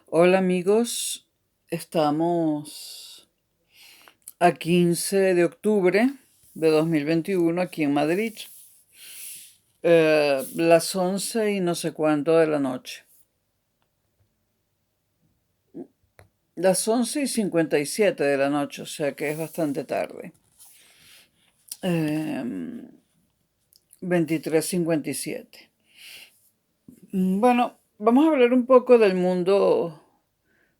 Hola amigos, estamos a 15 de octubre de 2021 aquí en Madrid, las 11 y no sé cuánto de la noche. Las 11:57 de la noche, o sea que es bastante tarde. 23:57. Bueno, vamos a hablar un poco del mundo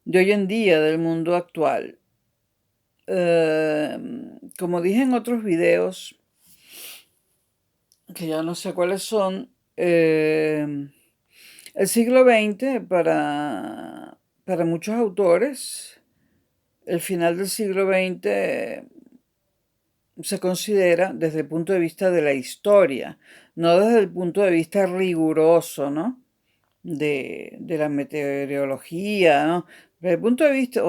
de hoy en día, del mundo actual. Como dije en otros videos, que ya no sé cuáles son, el siglo XX para muchos autores, el final del siglo XX se considera desde el punto de vista de la historia, no desde el punto de vista riguroso, ¿no? De la meteorología, ¿no? Desde el punto de vista,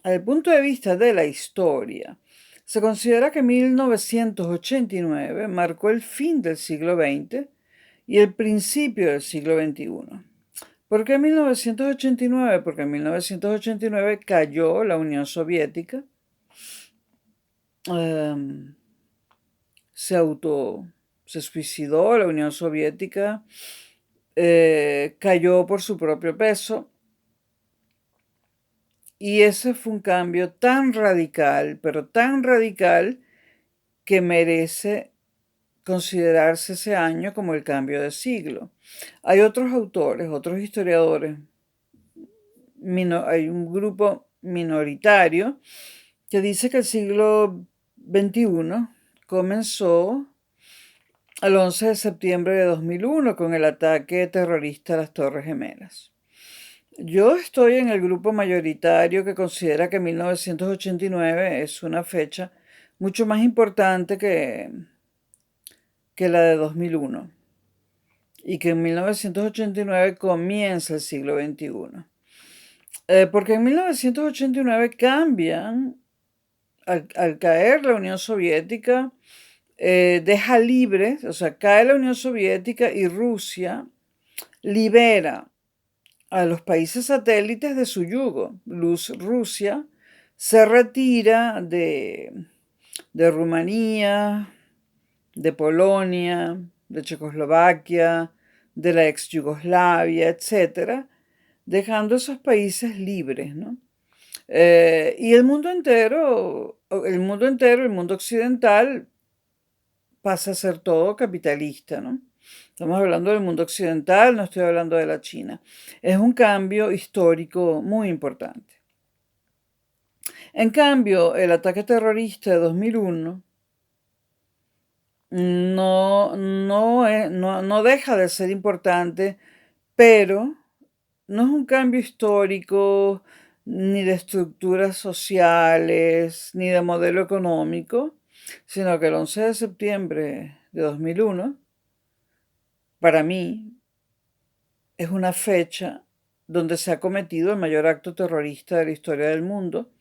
al punto de vista de la historia. Se considera que 1989 marcó el fin del siglo XX y el principio del siglo XXI. ¿Por qué 1989? Porque en 1989 cayó la Unión Soviética, em, se auto, se suicidó la Unión Soviética, cayó por su propio peso y ese fue un cambio tan radical, pero tan radical que merece considerarse ese año como el cambio de siglo. Hay otros autores, otros historiadores, hay un grupo minoritario que dice que el siglo XXI comenzó el 11 de septiembre de 2001 con el ataque terrorista a las Torres Gemelas. Yo estoy en el grupo mayoritario que considera que 1989 es una fecha mucho más importante que la de 2001 y que en 1989 comienza el siglo XXI. Porque en 1989 cambian, al caer la Unión Soviética, deja libre, o sea, cae la Unión Soviética y Rusia libera a los países satélites de su yugo. Rusia se retira de Rumanía, de Polonia, de Checoslovaquia, de la ex Yugoslavia, etcétera, dejando esos países libres, ¿no? Y el mundo occidental pasa a ser todo capitalista, ¿no? Estamos hablando del mundo occidental, no estoy hablando de la China. Es un cambio histórico muy importante. En cambio, el ataque terrorista de 2001 no deja de ser importante, pero no es un cambio histórico, ni de estructuras sociales, ni de modelo económico, sino que el 11 de septiembre de 2001, para mí, es una fecha donde se ha cometido el mayor acto terrorista de la historia del mundo.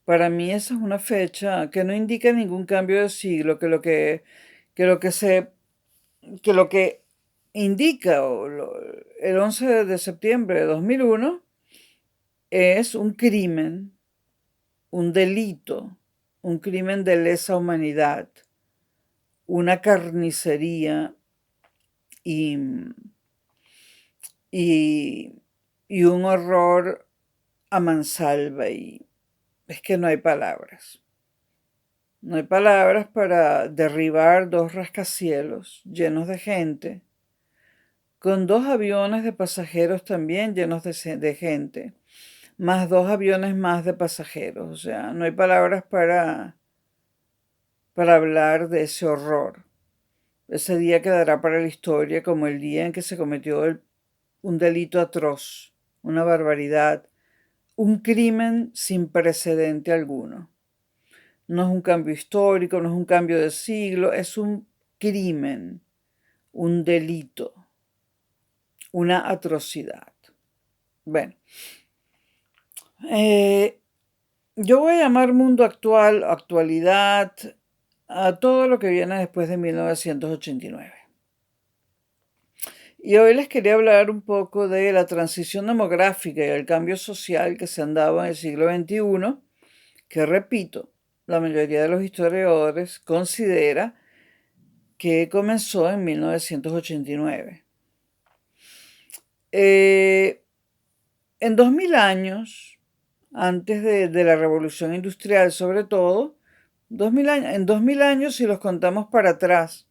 Para mí esa es una fecha que no indica ningún cambio de siglo, que lo que se, que lo que indica el 11 de septiembre de 2001 es un crimen, un delito, un crimen de lesa humanidad, una carnicería y, y, y un horror a mansalva. Y es que no hay palabras. No hay palabras para derribar dos rascacielos llenos de gente, con dos aviones de pasajeros también llenos de gente, más dos aviones más de pasajeros. O sea, no hay palabras para hablar de ese horror. Ese día quedará para la historia como el día en que se cometió un delito atroz, una barbaridad, un crimen sin precedente alguno. No es un cambio histórico, no es un cambio de siglo, es un crimen, un delito, una atrocidad. Bueno, eh, yo voy a llamar mundo actual, actualidad, a todo lo que viene después de 1989. Y hoy les quería hablar un poco de la transición demográfica y el cambio social que se han dado en el siglo XXI, que repito, la mayoría de los historiadores considera que comenzó en 1989. En 2000 años, antes de la revolución industrial sobre todo, 2000 años, en 2000 años si los contamos para atrás,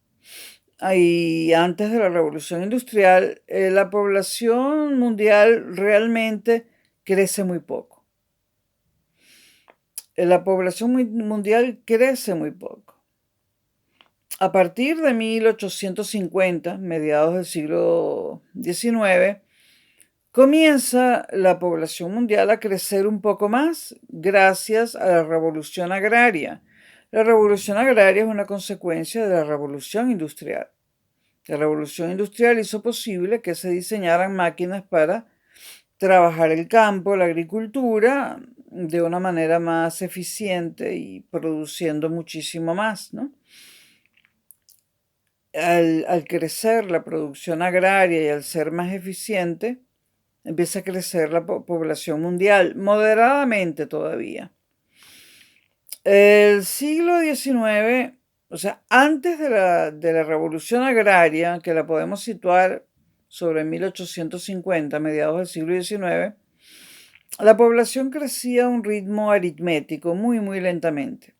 y antes de la revolución industrial, la población mundial realmente crece muy poco. La población mundial crece muy poco. A partir de 1850, mediados del siglo XIX, comienza la población mundial a crecer un poco más gracias a la revolución agraria. La revolución agraria es una consecuencia de la revolución industrial. La revolución industrial hizo posible que se diseñaran máquinas para trabajar el campo, la agricultura, de una manera más eficiente y produciendo muchísimo más, ¿no? Al crecer la producción agraria y al ser más eficiente, empieza a crecer la población mundial, moderadamente todavía. El siglo XIX, o sea, antes de la revolución agraria, que la podemos situar sobre 1850, mediados del siglo XIX, la población crecía a un ritmo aritmético, muy, muy lentamente.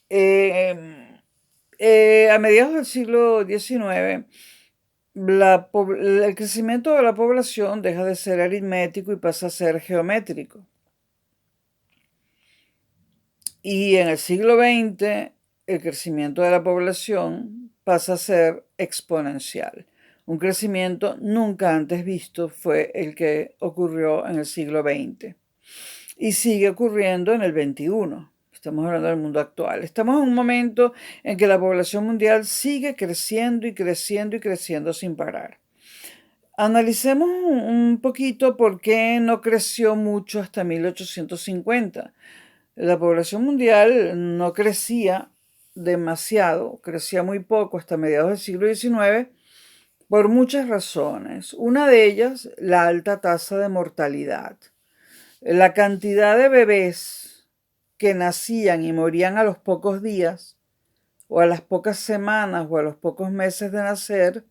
A mediados del siglo XIX, el crecimiento de la población deja de ser aritmético y pasa a ser geométrico. Y en el siglo XX, el crecimiento de la población pasa a ser exponencial. Un crecimiento nunca antes visto fue el que ocurrió en el siglo XX. Y sigue ocurriendo en el XXI. Estamos hablando del mundo actual. Estamos en un momento en que la población mundial sigue creciendo y creciendo y creciendo sin parar. Analicemos un poquito por qué no creció mucho hasta 1850. La población mundial no crecía demasiado, crecía muy poco hasta mediados del siglo XIX por muchas razones. Una de ellas, la alta tasa de mortalidad. La cantidad de bebés que nacían y morían a los pocos días, o a las pocas semanas, o a los pocos meses de nacer,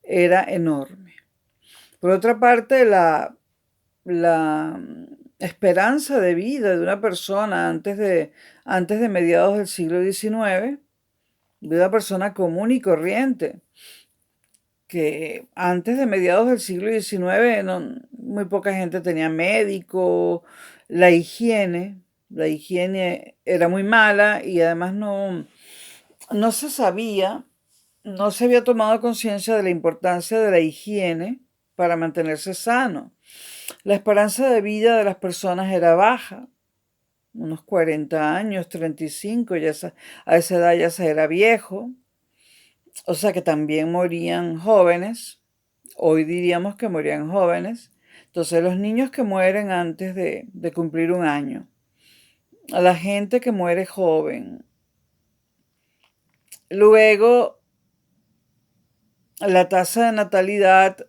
era enorme. Por otra parte, la esperanza de vida de una persona antes de mediados del siglo XIX, de una persona común y corriente, que antes de mediados del siglo XIX muy poca gente tenía médico, la higiene era muy mala y además no se sabía, no se había tomado conciencia de la importancia de la higiene para mantenerse sano. La esperanza de vida de las personas era baja, unos 40 años, 35, a esa edad ya se era viejo, o sea que también morían jóvenes, hoy diríamos que morían jóvenes. Entonces los niños que mueren antes de cumplir un año, a la gente que muere joven. Luego, la tasa de natalidad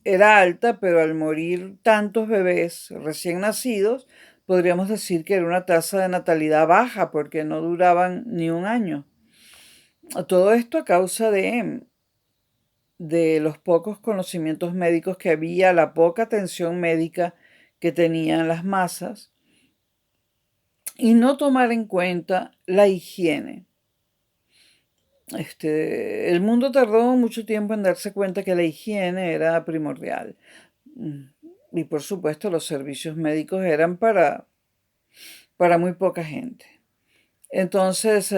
era alta, pero al morir tantos bebés recién nacidos, podríamos decir que era una tasa de natalidad baja porque no duraban ni un año. Todo esto a causa de los pocos conocimientos médicos que había, la poca atención médica que tenían las masas y no tomar en cuenta la higiene. El mundo tardó mucho tiempo en darse cuenta que la higiene era primordial. Y por supuesto los servicios médicos eran para muy poca gente. Entonces,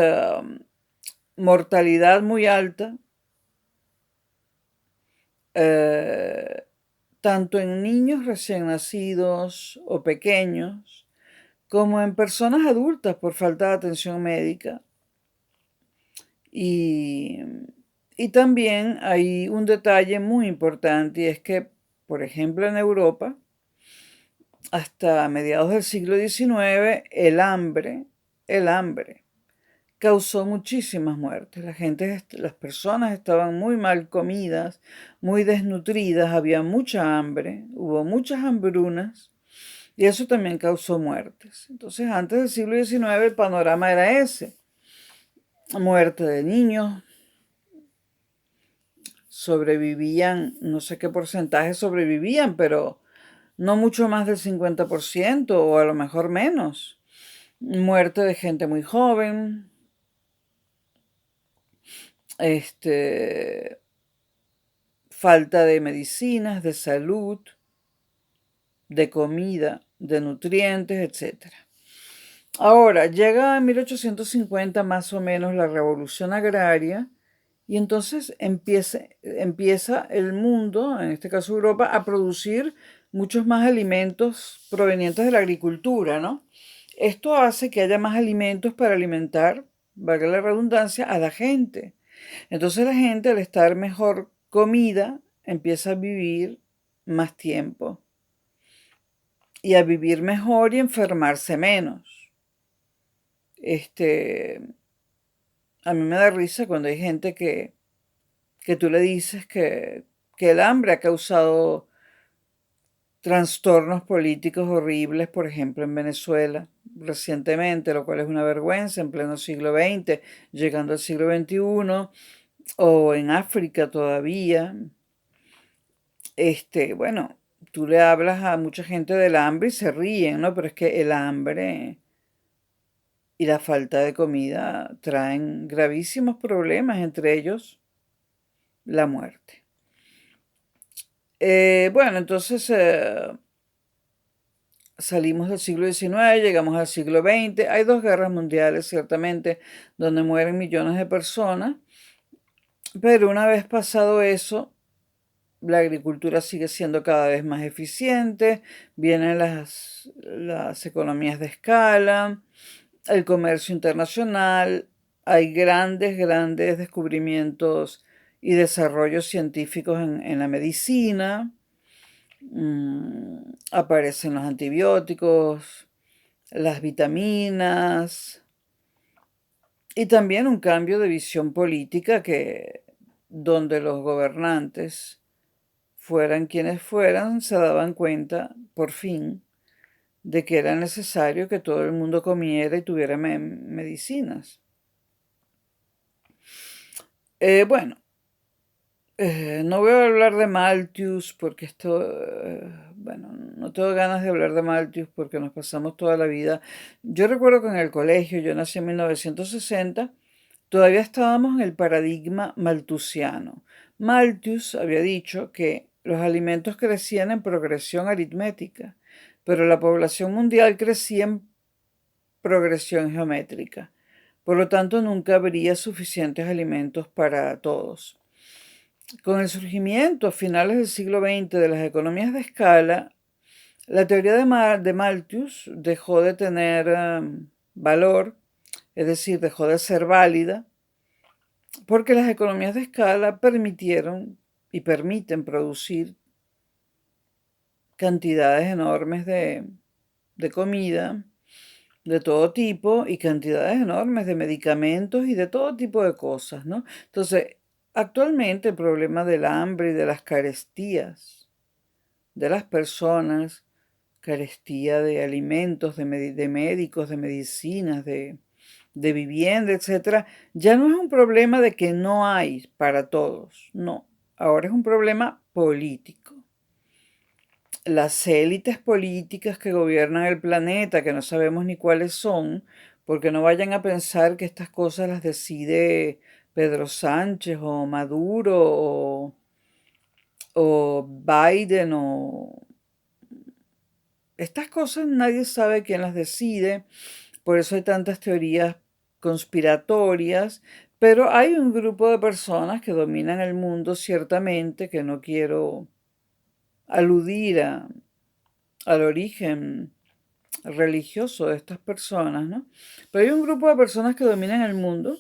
mortalidad muy alta, tanto en niños recién nacidos o pequeños, como en personas adultas por falta de atención médica. Y también hay un detalle muy importante y es que, por ejemplo, en Europa, hasta mediados del siglo XIX, el hambre causó muchísimas muertes. Las personas estaban muy mal comidas, muy desnutridas, había mucha hambre, hubo muchas hambrunas y eso también causó muertes. Entonces, antes del siglo XIX el panorama era ese: muerte de niños, sobrevivían, no sé qué porcentaje sobrevivían, pero no mucho más del 50% o a lo mejor menos. Muerte de gente muy joven, falta de medicinas, de salud, de comida, de nutrientes, etcétera. Ahora, llega en 1850 más o menos la revolución agraria y entonces empieza el mundo, en este caso Europa, a producir muchos más alimentos provenientes de la agricultura, ¿no? Esto hace que haya más alimentos para alimentar, valga la redundancia, a la gente. Entonces la gente, al estar mejor comida, empieza a vivir más tiempo y a vivir mejor y enfermarse menos. Este, a mí me da risa cuando hay gente que tú le dices que el hambre ha causado trastornos políticos horribles, por ejemplo, en Venezuela recientemente, lo cual es una vergüenza, en pleno siglo XX, llegando al siglo XXI, o en África todavía. Bueno, tú le hablas a mucha gente del hambre y se ríen, ¿no? Pero es que el hambre y la falta de comida traen gravísimos problemas, entre ellos la muerte. Bueno, entonces salimos del siglo XIX, llegamos al siglo XX. Hay dos guerras mundiales, ciertamente, donde mueren millones de personas, pero una vez pasado eso, la agricultura sigue siendo cada vez más eficiente, vienen las economías de escala, el comercio internacional, hay grandes descubrimientos y desarrollos científicos en la medicina, aparecen los antibióticos, las vitaminas y también un cambio de visión política donde los gobernantes, fueran quienes fueran, se daban cuenta, por fin, de que era necesario que todo el mundo comiera y tuviera medicinas. Bueno, no voy a hablar de Malthus porque bueno, no tengo ganas de hablar de Malthus porque nos pasamos toda la vida. Yo recuerdo que en el colegio, yo nací en 1960, todavía estábamos en el paradigma malthusiano. Malthus había dicho que los alimentos crecían en progresión aritmética, pero la población mundial crecía en progresión geométrica. Por lo tanto, nunca habría suficientes alimentos para todos. Con el surgimiento a finales del siglo XX de las economías de escala, la teoría de Malthus dejó de tener valor, es decir, dejó de ser válida, porque las economías de escala permitieron y permiten producir cantidades enormes de comida de todo tipo y cantidades enormes de medicamentos y de todo tipo de cosas, ¿no? Entonces, actualmente el problema del hambre y de las carestías de las personas, carestía de alimentos, de médicos, de medicinas, de vivienda, etcétera, ya no es un problema de que no hay para todos, no. Ahora es un problema político. Las élites políticas que gobiernan el planeta, que no sabemos ni cuáles son, porque no vayan a pensar que estas cosas las decide Pedro Sánchez o Maduro o Biden o... Estas cosas nadie sabe quién las decide, por eso hay tantas teorías conspiratorias, pero hay un grupo de personas que dominan el mundo, ciertamente, que no quiero aludir al origen religioso de estas personas, ¿no? Pero hay un grupo de personas que dominan el mundo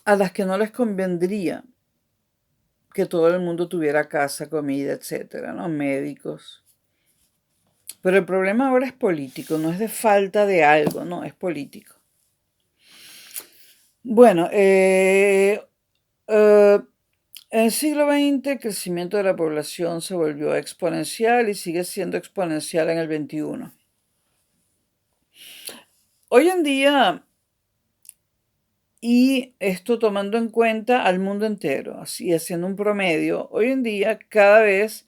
a las que no les convendría que todo el mundo tuviera casa, comida, etcétera, ¿no? Médicos. Pero el problema ahora es político, no es de falta de algo, no, es político. Bueno, eh, en el siglo XX el crecimiento de la población se volvió exponencial y sigue siendo exponencial en el XXI. Hoy en día, y esto tomando en cuenta al mundo entero, así haciendo un promedio, hoy en día cada vez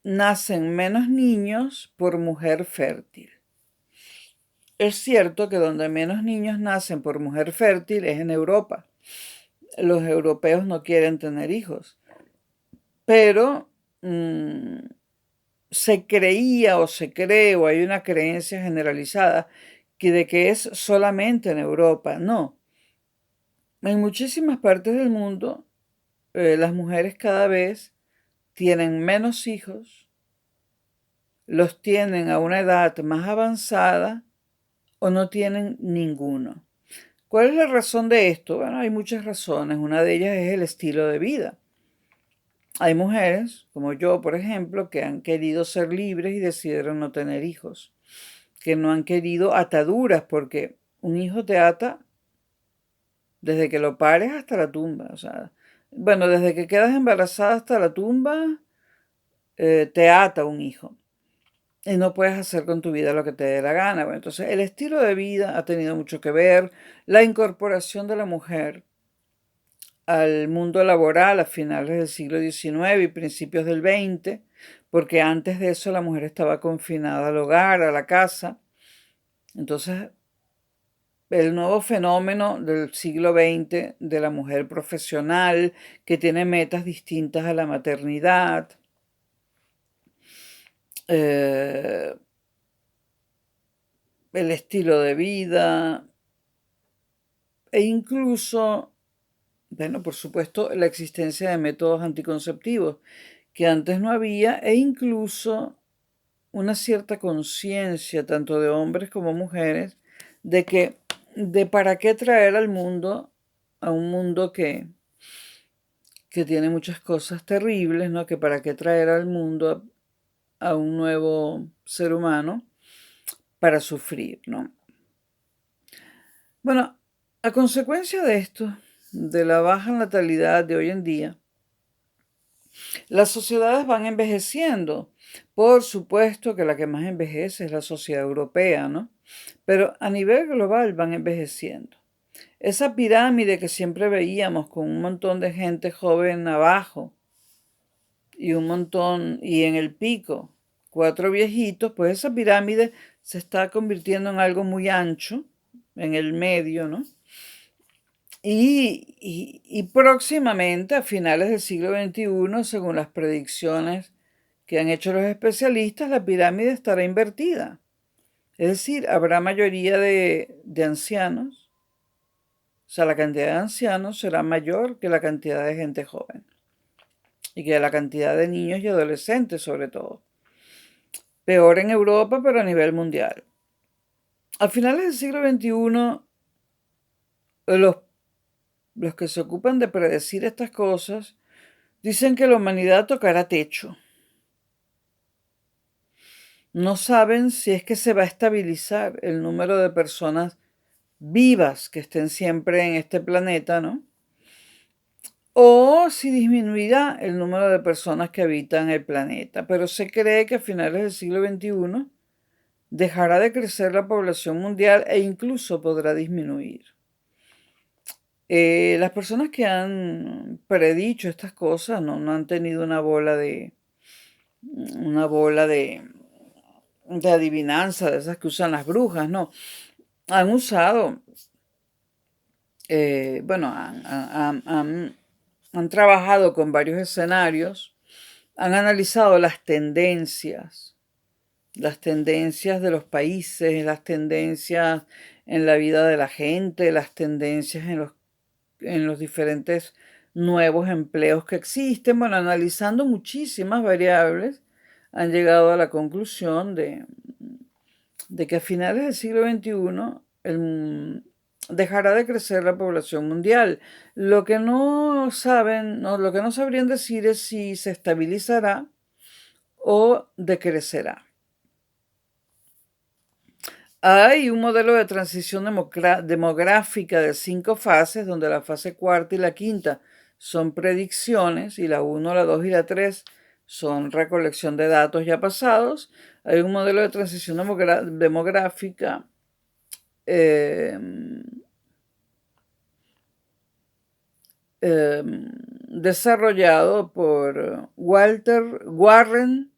nacen menos niños por mujer fértil. Es cierto que donde menos niños nacen por mujer fértil es en Europa. Los europeos no quieren tener hijos, pero se creía o se cree o hay una creencia generalizada de que es solamente en Europa. No, en muchísimas partes del mundo las mujeres cada vez tienen menos hijos, los tienen a una edad más avanzada o no tienen ninguno. ¿Cuál es la razón de esto? Bueno, hay muchas razones. Una de ellas es el estilo de vida. Hay mujeres, como yo, por ejemplo, que han querido ser libres y decidieron no tener hijos, que no han querido ataduras, porque un hijo te ata desde que lo pares hasta la tumba. O sea, bueno, desde que quedas embarazada hasta la tumba, te ata un hijo. Y no puedes hacer con tu vida lo que te dé la gana. Bueno, entonces el estilo de vida ha tenido mucho que ver, la incorporación de la mujer al mundo laboral a finales del siglo XIX y principios del XX, porque antes de eso la mujer estaba confinada al hogar, a la casa. Entonces, el nuevo fenómeno del siglo XX de la mujer profesional que tiene metas distintas a la maternidad, eh, el estilo de vida e incluso, bueno, por supuesto, la existencia de métodos anticonceptivos que antes no había e incluso una cierta conciencia, tanto de hombres como mujeres, de que, de para qué traer al mundo, a un mundo que tiene muchas cosas terribles, ¿no? Que para qué traer al mundo a un nuevo ser humano para sufrir, ¿no? Bueno, a consecuencia de esto, de la baja natalidad de hoy en día, las sociedades van envejeciendo. Por supuesto que la que más envejece es la sociedad europea, ¿no? Pero a nivel global van envejeciendo. Esa pirámide que siempre veíamos con un montón de gente joven abajo y un montón, y en el pico, cuatro viejitos, pues esa pirámide se está convirtiendo en algo muy ancho, en el medio, ¿no? Y próximamente, a finales del siglo XXI, según las predicciones que han hecho los especialistas, la pirámide estará invertida. Es decir, habrá mayoría de ancianos, o sea, la cantidad de ancianos será mayor que la cantidad de gente joven y que la cantidad de niños y adolescentes sobre todo. Peor en Europa, pero a nivel mundial. A finales del siglo XXI, los, los que se ocupan de predecir estas cosas dicen que la humanidad tocará techo. No saben si es que se va a estabilizar el número de personas vivas que estén siempre en este planeta, ¿no? O si disminuirá el número de personas que habitan el planeta. Pero se cree que a finales del siglo XXI dejará de crecer la población mundial e incluso podrá disminuir. Las personas que han predicho estas cosas no han tenido una bola de adivinanza, de esas que usan las brujas, no. Han usado, bueno, han trabajado con varios escenarios, han analizado las tendencias de los países, las tendencias en la vida de la gente, las tendencias en los diferentes nuevos empleos que existen. Bueno, analizando muchísimas variables, han llegado a la conclusión de que a finales del siglo XXI dejará de crecer la población mundial. Lo que no saben, lo que no sabrían decir es si se estabilizará o decrecerá. Hay un modelo de transición demográfica de 5 fases, donde la fase cuarta y la quinta son predicciones, y la 1, la 2 y la 3 son recolección de datos ya pasados. Hay un modelo de transición demográfica em, desarrollado por Warren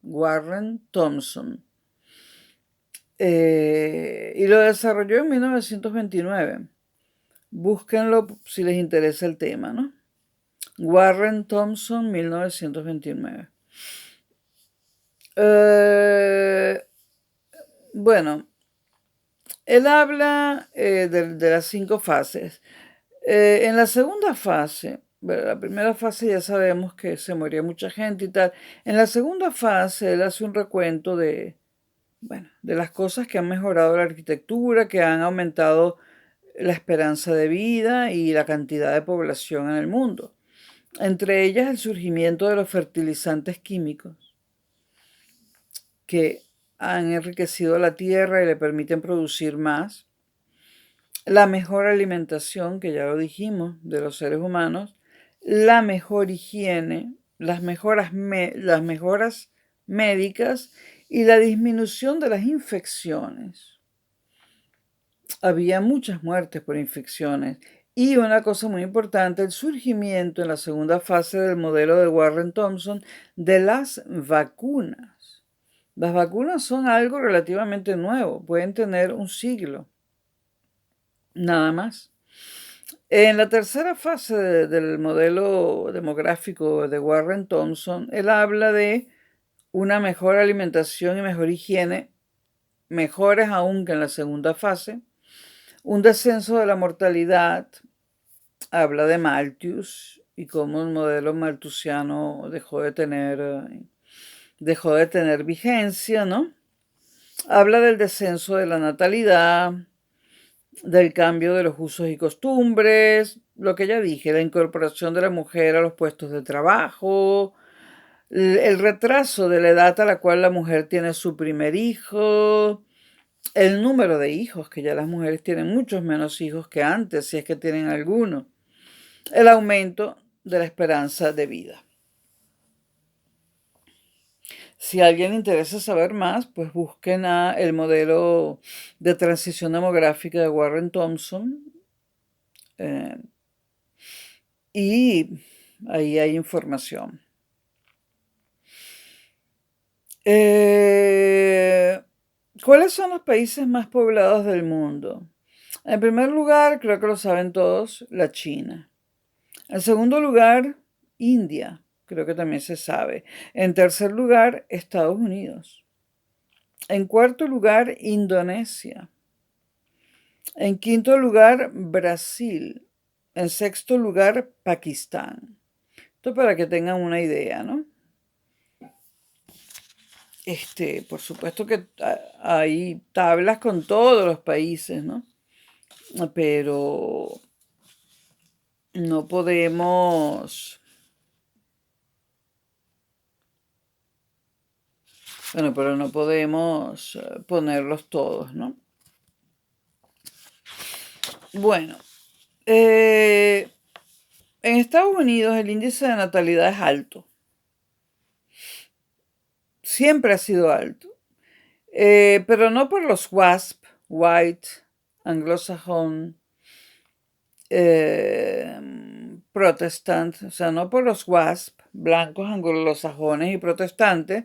Thompson. Y lo desarrolló en 1929. Búsquenlo si les interesa el tema, ¿no? Warren Thompson, 1929. Bueno, él habla de las 5 fases. En la segunda fase, bueno, la primera fase ya sabemos que se moría mucha gente y tal. En la segunda fase, él hace un recuento bueno, de las cosas que han mejorado la arquitectura, que han aumentado la esperanza de vida y la cantidad de población en el mundo. Entre ellas el surgimiento de los fertilizantes químicos, que han enriquecido la tierra y le permiten producir más. La mejor alimentación, que ya lo dijimos, de los seres humanos. La mejor higiene, las mejoras médicas y la disminución de las infecciones. Había muchas muertes por infecciones. Y una cosa muy importante, el surgimiento en la segunda fase del modelo de Warren Thompson de las vacunas. Las vacunas son algo relativamente nuevo, pueden tener un siglo, nada más. En la tercera fase del modelo demográfico de Warren Thompson, él habla de una mejor alimentación y mejor higiene, mejores aún que en la segunda fase, un descenso de la mortalidad. Habla de Malthus y cómo el modelo malthusiano dejó de tener vigencia, ¿no? Habla del descenso de la natalidad, del cambio de los usos y costumbres, lo que ya dije, la incorporación de la mujer a los puestos de trabajo, el retraso de la edad a la cual la mujer tiene su primer hijo, el número de hijos, que ya las mujeres tienen muchos menos hijos que antes, si es que tienen alguno, el aumento de la esperanza de vida. Si a alguien le interesa saber más, pues busquen el modelo de transición demográfica de Warren Thompson, eh, y ahí hay información. ¿Cuáles son los países más poblados del mundo? En primer lugar, creo que lo saben todos, la China. En segundo lugar, India, creo que también se sabe. En tercer lugar, Estados Unidos. En cuarto lugar, Indonesia. En quinto lugar, Brasil. En sexto lugar, Pakistán. Esto para que tengan una idea, ¿no? Por supuesto que hay tablas con todos los países, ¿no? Pero no podemos, pero no podemos ponerlos todos, ¿no? Bueno, en Estados Unidos el índice de natalidad es alto. Siempre ha sido alto. Pero no por los WASP, White, Anglo-Saxon, Protestant, o sea, no por los WASP, blancos anglosajones y protestantes,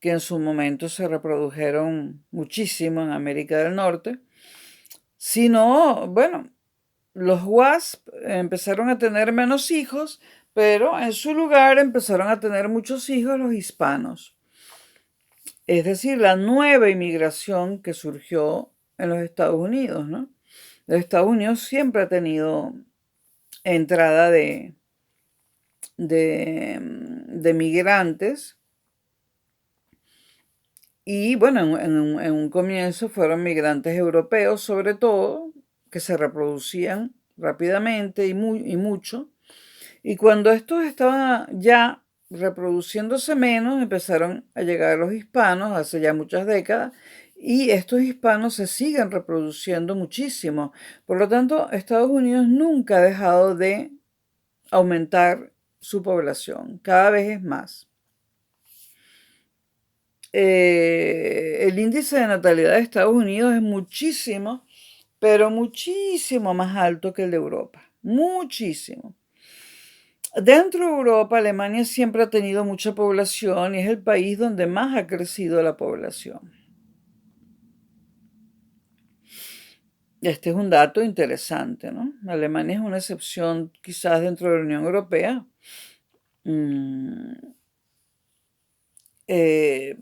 que en su momento se reprodujeron muchísimo en América del Norte, sino, bueno, los WASP empezaron a tener menos hijos, pero en su lugar empezaron a tener muchos hijos los hispanos. Es decir, la nueva inmigración que surgió en los Estados Unidos, ¿no? Los Estados Unidos siempre ha tenido entrada de migrantes. Y bueno, en un comienzo fueron migrantes europeos, sobre todo, que se reproducían rápidamente y mucho. Y cuando estos estaban ya reproduciéndose menos, empezaron a llegar los hispanos hace ya muchas décadas y estos hispanos se siguen reproduciendo muchísimo. Por lo tanto, Estados Unidos nunca ha dejado de aumentar su población, cada vez es más. El índice de natalidad de Estados Unidos es muchísimo, pero muchísimo más alto que el de Europa, muchísimo. Dentro de Europa, Alemania siempre ha tenido mucha población y es el país donde más ha crecido la población. Este es un dato interesante, ¿no? Alemania es una excepción quizás dentro de la Unión Europea. Mm, eh,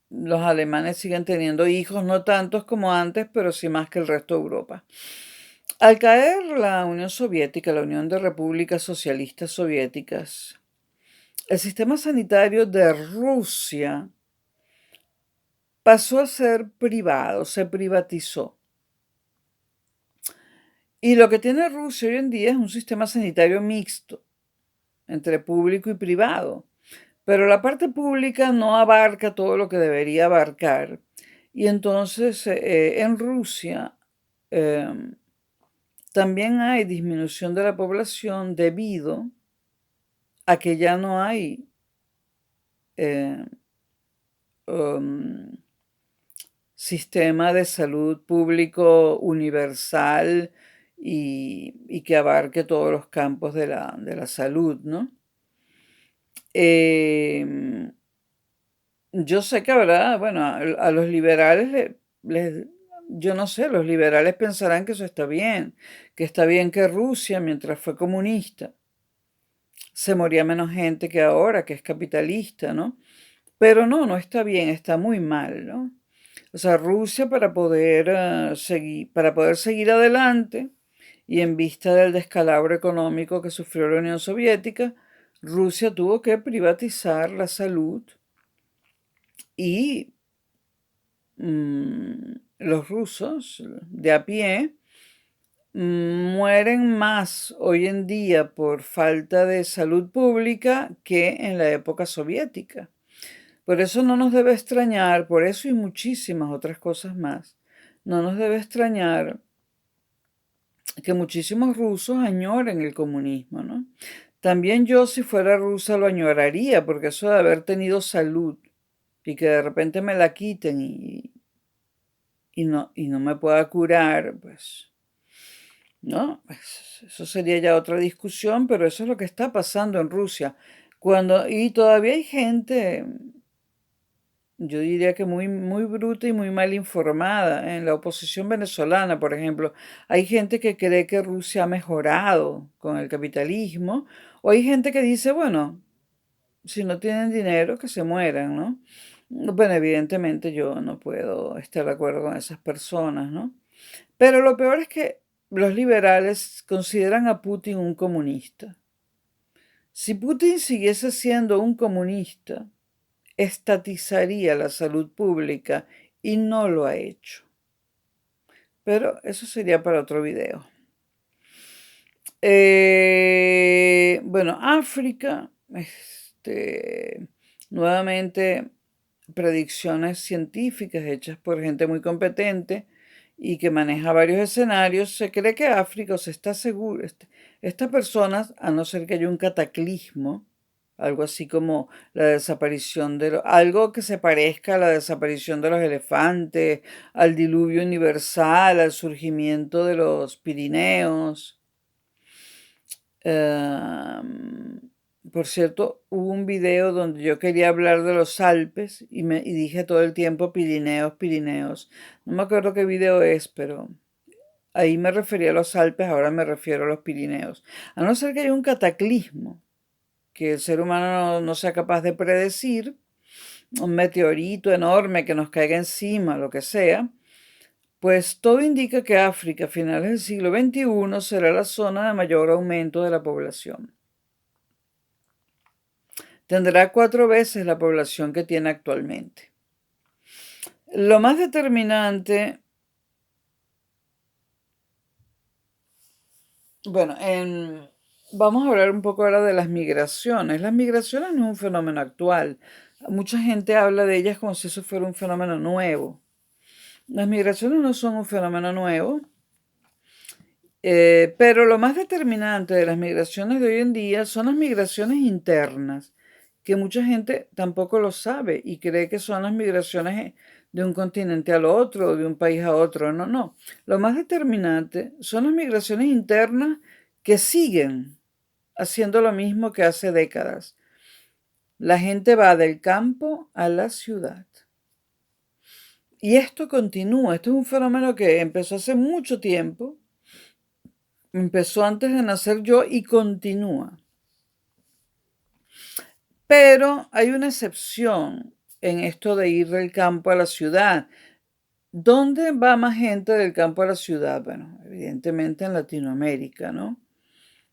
los alemanes siguen teniendo hijos, no tantos como antes, pero sí más que el resto de Europa. Al caer la Unión Soviética, la Unión de Repúblicas Socialistas Soviéticas, el sistema sanitario de Rusia pasó a ser privado, se privatizó. Y lo que tiene Rusia hoy en día es un sistema sanitario mixto entre público y privado. Pero la parte pública no abarca todo lo que debería abarcar. Y entonces en Rusia también hay disminución de la población debido a que ya no hay eh, um, sistema de salud público universal y que abarque todos los campos de la salud, ¿no? Em, yo sé que habrá, bueno, a los liberales yo no sé, los liberales pensarán que eso que está bien que Rusia, mientras fue comunista, se moría menos gente que ahora, que es capitalista, ¿no? Pero no, no está bien, está muy mal, ¿no? O sea, Rusia para poder seguir adelante y en vista del descalabro económico que sufrió la Unión Soviética, Rusia tuvo que privatizar la salud y los rusos de a pie mueren más hoy en día por falta de salud pública que en la época soviética. Por eso no nos debe extrañar, por eso y muchísimas otras cosas más, no nos debe extrañar que muchísimos rusos añoren el comunismo, ¿no? También yo, si fuera rusa, lo añoraría, porque eso de haber tenido salud y que de repente me la quiten y no me pueda curar, pues, ¿no? Pues, eso sería ya otra discusión, pero eso es lo que está pasando en Rusia. Y todavía hay gente, yo diría que muy, muy bruta y muy mal informada. En la oposición venezolana, por ejemplo, hay gente que cree que Rusia ha mejorado con el capitalismo, o hay gente que dice, bueno, si no tienen dinero, que se mueran, ¿no? Bueno, evidentemente yo no puedo estar de acuerdo con esas personas, ¿no? Pero lo peor es que los liberales consideran a Putin un comunista. Si Putin siguiese siendo un comunista, estatizaría la salud pública y no lo ha hecho. Pero eso sería para otro video. Bueno, África, nuevamente predicciones científicas hechas por gente muy competente y que maneja varios escenarios, se cree que África, o se está seguro, estas personas, a no ser que haya un cataclismo, algo así como la desaparición algo que se parezca a la desaparición de los elefantes, al diluvio universal, al surgimiento de los Pirineos. Em, por cierto, hubo un video donde yo quería hablar de los Alpes y dije todo el tiempo Pirineos, Pirineos. No me acuerdo qué video es, pero ahí me refería a los Alpes, ahora me refiero a los Pirineos. A no ser que haya un cataclismo que el ser humano no sea capaz de predecir, un meteorito enorme que nos caiga encima, lo que sea, pues todo indica que África a finales del siglo XXI será la zona de mayor aumento de la población. Tendrá 4 veces la población que tiene actualmente. Lo más determinante, bueno, vamos a hablar un poco ahora de las migraciones. Las migraciones no es un fenómeno actual. Mucha gente habla de ellas como si eso fuera un fenómeno nuevo. Las migraciones no son un fenómeno nuevo, pero lo más determinante de las migraciones de hoy en día son las migraciones internas, que mucha gente tampoco lo sabe y cree que son las migraciones de un continente al otro, o de un país a otro. No, no. Lo más determinante son las migraciones internas que siguen haciendo lo mismo que hace décadas. La gente va del campo a la ciudad. Y esto continúa, esto es un fenómeno que empezó hace mucho tiempo, empezó antes de nacer yo y continúa. Pero hay una excepción en esto de ir del campo a la ciudad. ¿Dónde va más gente del campo a la ciudad? Bueno, evidentemente en Latinoamérica, ¿no?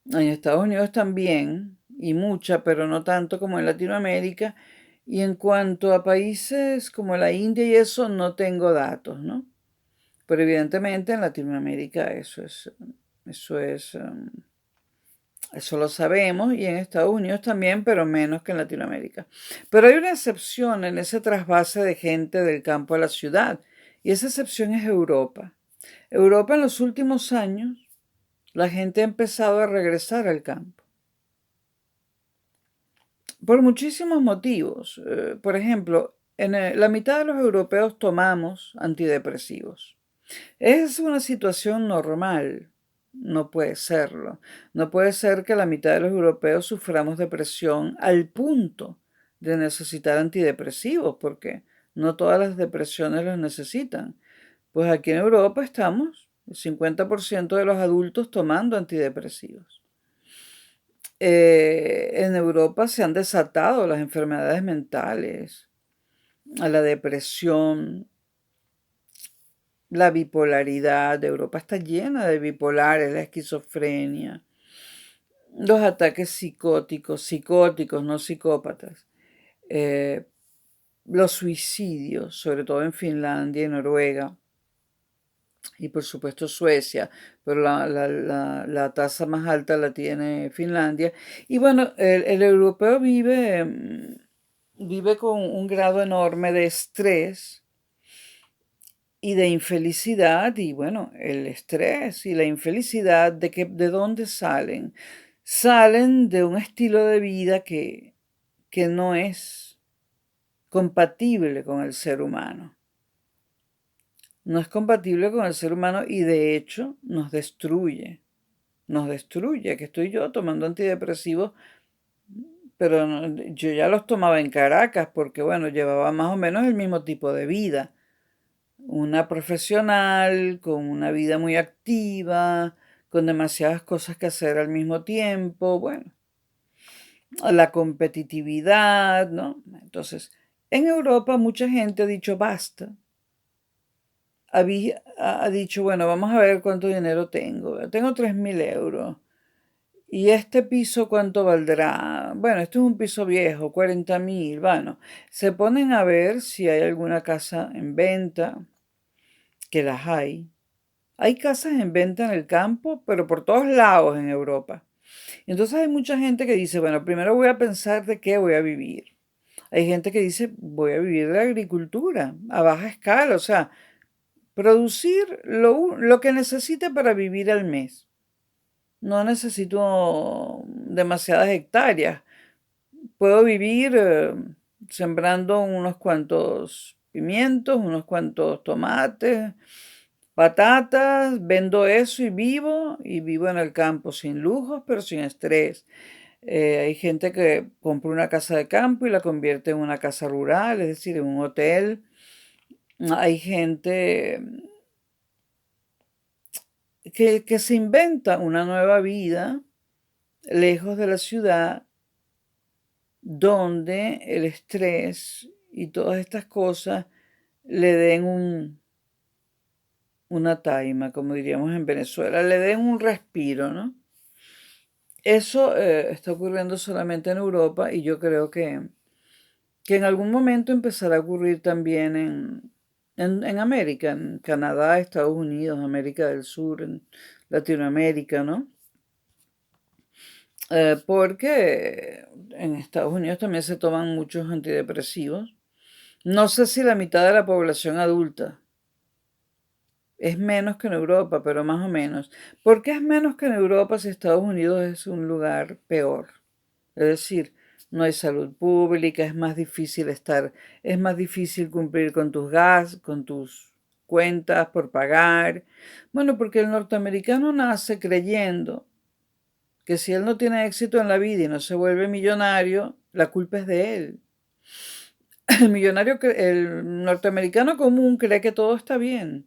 En Estados Unidos también, y mucha, pero no tanto como en Latinoamérica. Y en cuanto a países como la India y eso, no tengo datos, ¿no? Pero evidentemente en Latinoamérica eso es, eso lo sabemos, y en Estados Unidos también, pero menos que en Latinoamérica. Pero hay una excepción en ese trasvase de gente del campo a la ciudad, y esa excepción es Europa. Europa en los últimos años, la gente ha empezado a regresar al campo, por muchísimos motivos. Por ejemplo, la mitad de los europeos tomamos antidepresivos. Es una situación normal. No puede serlo. No puede ser que la mitad de los europeos suframos depresión al punto de necesitar antidepresivos, porque no todas las depresiones los necesitan. Pues aquí en Europa estamos, el 50% de los adultos tomando antidepresivos. En Europa se han desatado las enfermedades mentales, a la depresión, la bipolaridad. Europa está llena de bipolares, la esquizofrenia, los ataques psicóticos, no psicópatas, eh, los suicidios, sobre todo en Finlandia y Noruega, y por supuesto Suecia, pero la tasa más alta la tiene Finlandia. Y bueno, el europeo vive con un grado enorme de estrés y de infelicidad. Y bueno, el estrés y la infelicidad, ¿de dónde salen? Salen de un estilo de vida que no es compatible con el ser humano. No es compatible con el ser humano y de hecho nos destruye. Nos destruye. Que estoy yo tomando antidepresivos, pero yo ya los tomaba en Caracas porque bueno, llevaba más o menos el mismo tipo de vida. Una profesional con una vida muy activa, con demasiadas cosas que hacer al mismo tiempo, bueno, la competitividad, ¿no? Entonces, en Europa mucha gente ha dicho basta. Ha dicho, bueno, vamos a ver cuánto dinero tengo. Tengo 3.000 euros. ¿Y este piso cuánto valdrá? Bueno, esto es un piso viejo, 40.000. Bueno, se ponen a ver si hay alguna casa en venta, que las hay. Hay casas en venta en el campo, pero por todos lados en Europa. Entonces hay mucha gente que dice, bueno, primero voy a pensar de qué voy a vivir. Hay gente que dice, voy a vivir de la agricultura a baja escala, o sea, producir lo que necesite para vivir al mes. No necesito demasiadas hectáreas. Puedo vivir sembrando unos cuantos pimientos, unos cuantos tomates, patatas, vendo eso y vivo en el campo sin lujos, pero sin estrés. Hay gente que compra una casa de campo y la convierte en una casa rural, es decir, en un hotel. Hay gente que se inventa una nueva vida lejos de la ciudad, donde el estrés y todas estas cosas le den una taima, como diríamos en Venezuela, le den un respiro, ¿no? Eso está ocurriendo solamente en Europa y yo creo que en algún momento empezará a ocurrir también en América, en Canadá, Estados Unidos, América del Sur, en Latinoamérica, ¿no? Porque en Estados Unidos también se toman muchos antidepresivos. No sé si la mitad de la población adulta, Es menos que en Europa, pero más o menos. ¿Por qué es menos que en Europa si Estados Unidos es un lugar peor? Es decir, no hay salud pública, es más difícil cumplir con tus con tus cuentas por pagar. Bueno, porque el norteamericano nace creyendo que si él no tiene éxito en la vida y no se vuelve millonario, la culpa es de él. El norteamericano común cree que todo está bien,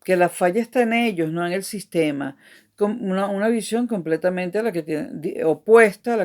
que la falla está en ellos, no en el sistema. Una visión completamente a la que opuesta a la que